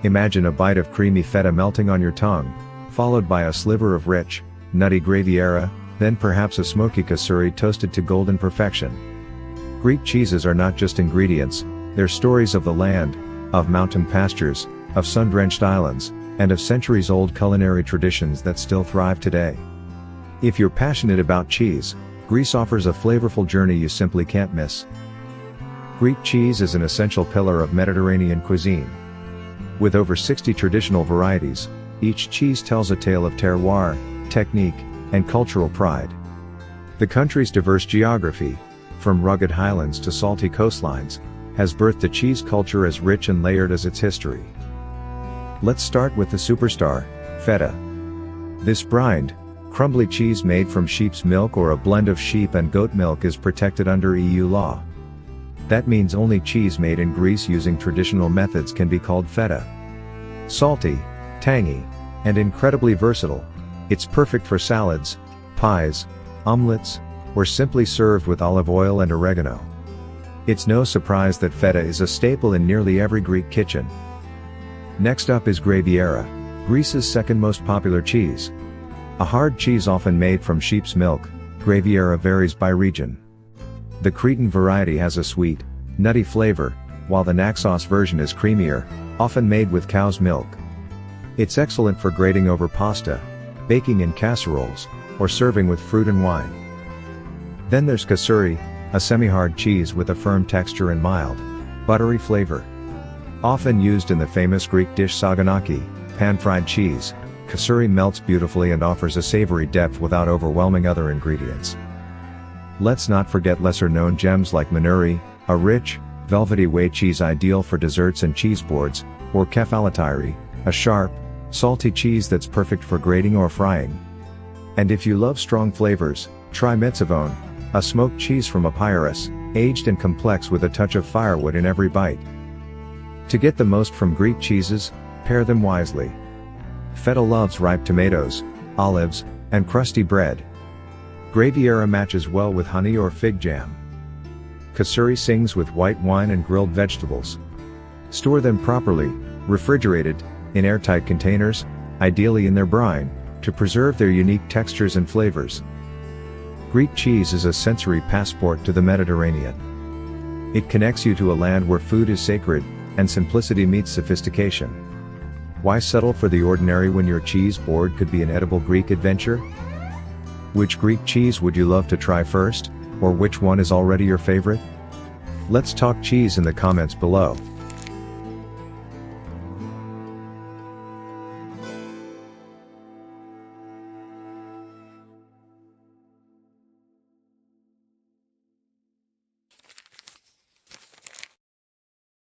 Imagine a bite of creamy feta melting on your tongue, followed by a sliver of rich, nutty Graviera, then perhaps a smoky Kasuri toasted to golden perfection. Greek cheeses are not just ingredients, they're stories of the land, of mountain pastures, of sun-drenched islands, and of centuries-old culinary traditions that still thrive today. If you're passionate about cheese, Greece offers a flavorful journey you simply can't miss. Greek cheese is an essential pillar of Mediterranean cuisine. With over 60 traditional varieties, each cheese tells a tale of terroir, technique, and cultural pride. The country's diverse geography, from rugged highlands to salty coastlines, has birthed a cheese culture as rich and layered as its history. Let's start with the superstar, Feta. This brined, crumbly cheese made from sheep's milk or a blend of sheep and goat milk is protected under EU law. That means only cheese made in Greece using traditional methods can be called Feta. Salty, tangy, and incredibly versatile, it's perfect for salads, pies, omelets, or simply served with olive oil and oregano. It's no surprise that Feta is a staple in nearly every Greek kitchen. Next up is Graviera, Greece's second most popular cheese. A hard cheese often made from sheep's milk, Graviera varies by region. The Cretan variety has a sweet, nutty flavor, while the Naxos version is creamier, often made with cow's milk. It's excellent for grating over pasta, baking in casseroles, or serving with fruit and wine. Then there's Kasuri, a semi-hard cheese with a firm texture and mild, buttery flavor. Often used in the famous Greek dish saganaki, pan-fried cheese, Kasuri melts beautifully and offers a savory depth without overwhelming other ingredients. Let's not forget lesser-known gems like manuri, a rich, velvety whey cheese ideal for desserts and cheese boards, or kefalatiri, a sharp, salty cheese that's perfect for grating or frying. And if you love strong flavors, try mezzavone, a smoked cheese from Epirus, aged and complex with a touch of firewood in every bite. To get the most from Greek cheeses, pair them wisely. Feta loves ripe tomatoes, olives, and crusty bread. Graviera matches well with honey or fig jam. Kasuri sings with white wine and grilled vegetables. Store them properly, refrigerated, in airtight containers, ideally in their brine, to preserve their unique textures and flavors. Greek cheese is a sensory passport to the Mediterranean. It connects you to a land where food is sacred, and simplicity meets sophistication. Why settle for the ordinary when your cheese board could be an edible Greek adventure? Which Greek cheese would you love to try first, or which one is already your favorite? Let's talk cheese in the comments below.